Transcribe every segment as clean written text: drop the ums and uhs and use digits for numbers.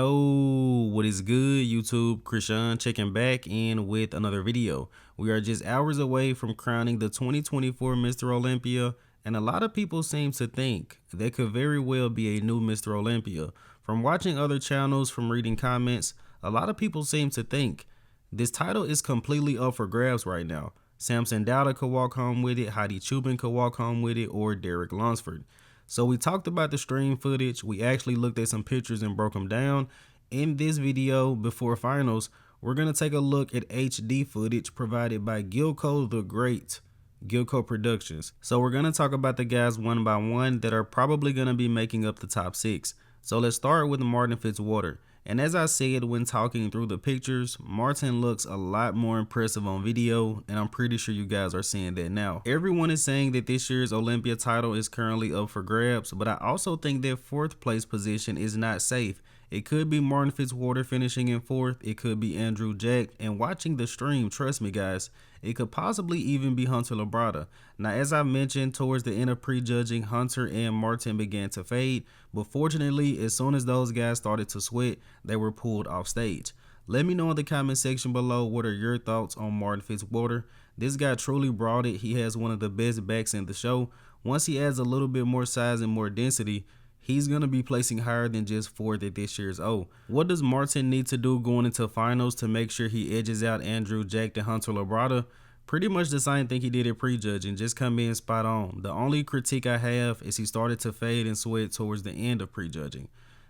Oh, what is good, YouTube? Krishan checking back in with another video. We are just hours away from crowning the 2024 Mr. Olympia, and a lot of people seem to think there could very well be a new Mr. Olympia. From watching other channels, from reading comments, a lot of people seem to think this title is completely up for grabs right now. Samson DaudaC could walk home with it, Hadi Choopan could walk home with it, or Derek Lunsford. So we talked about the stream footage. We actually looked at some pictures and broke them down. In this video before finals, we're going to take a look at HD footage provided by Gilco the Great, Gilco Productions. So we're going to talk about the guys one by one that are probably going to be making up the top 6. So let's start with Martin Fitzwater. And as I said when talking through the pictures, Martin looks a lot more impressive on video, and I'm pretty sure you guys are seeing that now. Everyone is saying that this year's Olympia title is currently up for grabs, but I also think that 4th place position is not safe. It could be Martin Fitzwater finishing in 4th, it could be Andrew Jacked, and watching the stream, trust me guys, it could possibly even be Hunter Labrada. Now, as I mentioned, towards the end of prejudging, Hunter and Martin began to fade, but fortunately, as soon as those guys started to sweat, they were pulled off stage. Let me know in the comment section below what are your thoughts on Martin Fitzwater. This guy truly brought it. He has one of the best backs in the show. Once he adds a little bit more size and more density, he's going to be placing higher than just 4th at this year's O. What does Martin need to do going into finals to make sure he edges out Andrew Jacked and Hunter Labrada? Pretty much the same thing he did at prejudging, just come in spot on. The only critique I have is he started to fade and sweat towards the end of prejudging.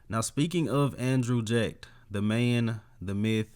Now, speaking of Andrew Jacked, the man, the myth,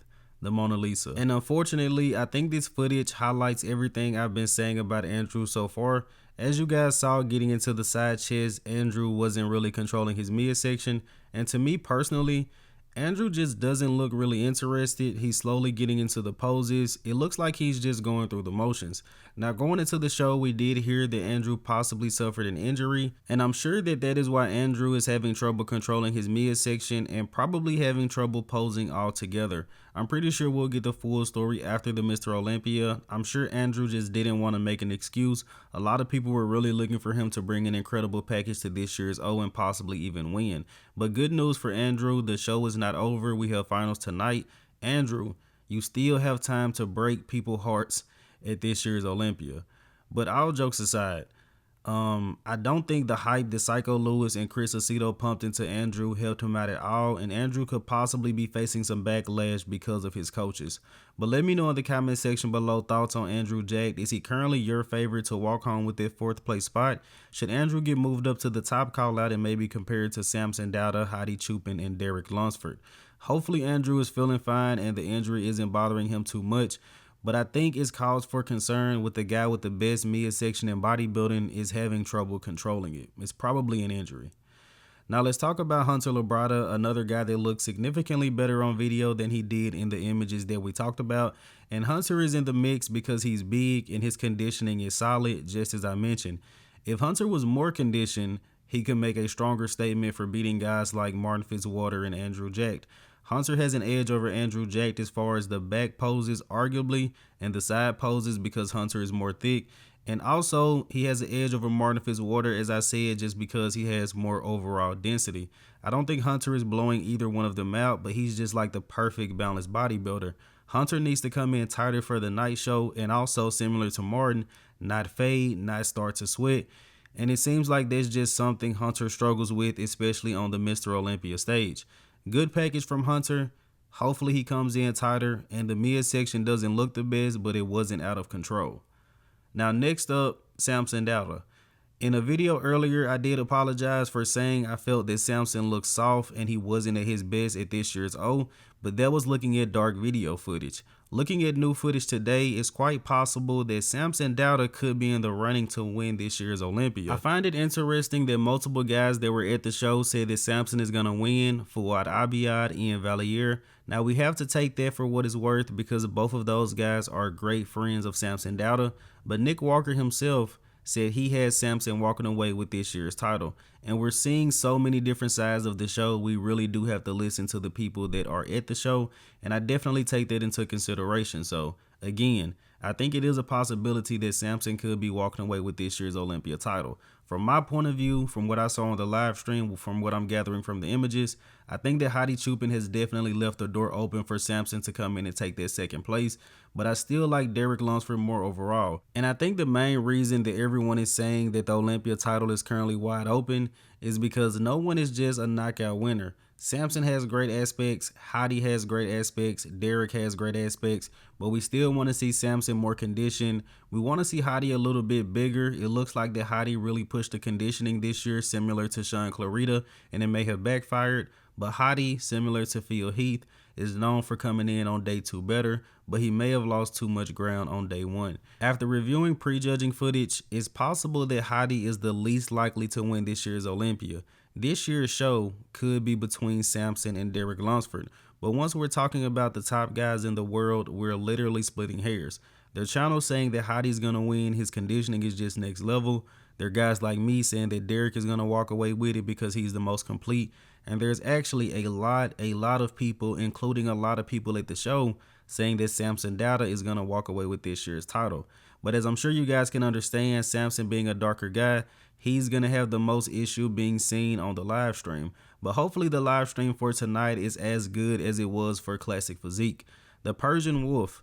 the Mona Lisa. And unfortunately, I think this footage highlights everything I've been saying about Andrew so far. As you guys saw, getting into the side chest, Andrew wasn't really controlling his midsection. And to me personally, Andrew just doesn't look really interested. He's slowly getting into the poses. It looks like he's just going through the motions. Now, going into the show, we did hear that Andrew possibly suffered an injury, and I'm sure that that is why Andrew is having trouble controlling his midsection and probably having trouble posing altogether. I'm pretty sure we'll get the full story after the Mr. Olympia. I'm sure Andrew just didn't want to make an excuse. A lot of people were really looking for him to bring an incredible package to this year's O and possibly even win. But good news for Andrew, the show is not over. We have finals tonight. Andrew, you still have time to break people's hearts at this year's Olympia. But all jokes aside, I don't think the hype that Psycho Lewis and Chris Aceto pumped into Andrew helped him out at all, and Andrew could possibly be facing some backlash because of his coaches. But let me know in the comment section below thoughts on Andrew Jacked. Is he currently your favorite to walk home with that 4th place spot? Should Andrew get moved up to the top call out and maybe compared to Samson DaudaC, Hadi Choopan, and Derek Lunsford? Hopefully Andrew is feeling fine and the injury isn't bothering him too much. But I think it's cause for concern with the guy with the best midsection in bodybuilding is having trouble controlling it. It's probably an injury. Now let's talk about Hunter Labrada, another guy that looks significantly better on video than he did in the images that we talked about. And Hunter is in the mix because he's big and his conditioning is solid, just as I mentioned. If Hunter was more conditioned, he could make a stronger statement for beating guys like Martin Fitzwater and Andrew Jacked. Hunter has an edge over Andrew Jacked as far as the back poses, arguably, and the side poses because Hunter is more thick. And also, he has an edge over Martin Fitzwater, as I said, just because he has more overall density. I don't think Hunter is blowing either one of them out, but he's just like the perfect balanced bodybuilder. Hunter needs to come in tighter for the night show, and also, similar to Martin, not fade, not start to sweat. And it seems like that's just something Hunter struggles with, especially on the Mr. Olympia stage. Good package from Hunter. Hopefully he comes in tighter and the midsection doesn't look the best, but it wasn't out of control. Now next up, Samson DaudaC. In a video earlier, I did apologize for saying I felt that Samson looked soft and he wasn't at his best at this year's O, but that was looking at dark video footage. Looking at new footage today, it's quite possible that Samson DaudaC could be in the running to win this year's Olympia. I find it interesting that multiple guys that were at the show said that Samson is going to win, Fouad Abiad, Ian Valliere. Now we have to take that for what it's worth because both of those guys are great friends of Samson DaudaC, but Nick Walker himself said he has Samson walking away with this year's title. And we're seeing so many different sides of the show. We really do have to listen to the people that are at the show. And I definitely take that into consideration. So again, I think it is a possibility that Samson could be walking away with this year's Olympia title. From my point of view, from what I saw on the live stream, from what I'm gathering from the images, I think that Hadi Choopan has definitely left the door open for Samson to come in and take that second place, but I still like Derek Lunsford more overall. And I think the main reason that everyone is saying that the Olympia title is currently wide open is because no one is just a knockout winner. Samson has great aspects, Hadi has great aspects, Derek has great aspects, but we still want to see Samson more conditioned. We want to see Hadi a little bit bigger. It looks like that Hadi really pushed the conditioning this year, similar to Sean Clarita, and it may have backfired. But Hadi, similar to Phil Heath, is known for coming in on day 2 better, but he may have lost too much ground on day 1. After reviewing prejudging footage, it's possible that Hadi is the least likely to win this year's Olympia. This year's show could be between Samson and Derek Lunsford, but once we're talking about the top guys in the world, we're literally splitting hairs. Their channel saying that Hadi's going to win, his conditioning is just next level. There are guys like me saying that Derek is going to walk away with it because he's the most complete. And there's actually a lot of people, including a lot of people at the show, saying that Samson DaudaC is going to walk away with this year's title. But as I'm sure you guys can understand, Samson being a darker guy, he's going to have the most issue being seen on the live stream. But hopefully the live stream for tonight is as good as it was for Classic Physique. The Persian Wolf,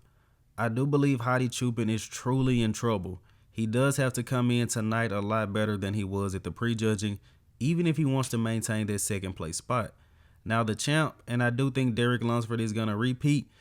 I do believe Hadi Choopan is truly in trouble. He does have to come in tonight a lot better than he was at the prejudging, even if he wants to maintain that second place spot. Now the champ, and I do think Derek Lunsford is going to repeat,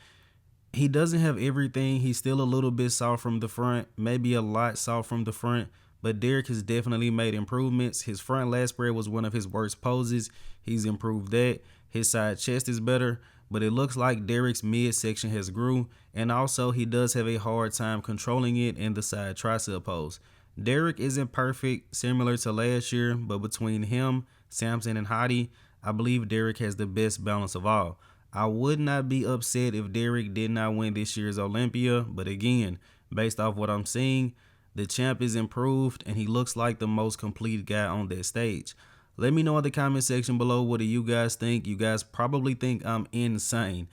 he doesn't have everything. He's still a little bit soft from the front, maybe a lot soft from the front, but Derek has definitely made improvements. His front lat spread was one of his worst poses. He's improved that. His side chest is better, but it looks like Derek's midsection has grew, and also he does have a hard time controlling it in the side tricep pose. Derek isn't perfect, similar to last year, but between him, Samson, and Hadi, I believe Derek has the best balance of all. I would not be upset if Derek did not win this year's Olympia, but again, based off what I'm seeing, the champ is improved and he looks like the most complete guy on that stage. Let me know in the comment section below, what do you guys think? You guys probably think I'm insane.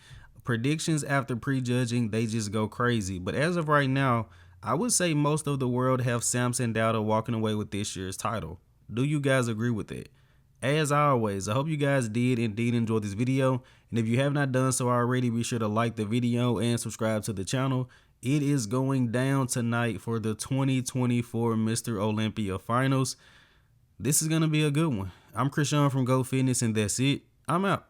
Predictions after prejudging, they just go crazy. But as of right now, I would say most of the world have Samson DaudaC walking away with this year's title. Do you guys agree with it? As always, I hope you guys did indeed enjoy this video. And if you have not done so already, be sure to like the video and subscribe to the channel. It is going down tonight for the 2024 Mr. Olympia Finals. This is going to be a good one. I'm Krishan from Go Fitness, and that's it. I'm out.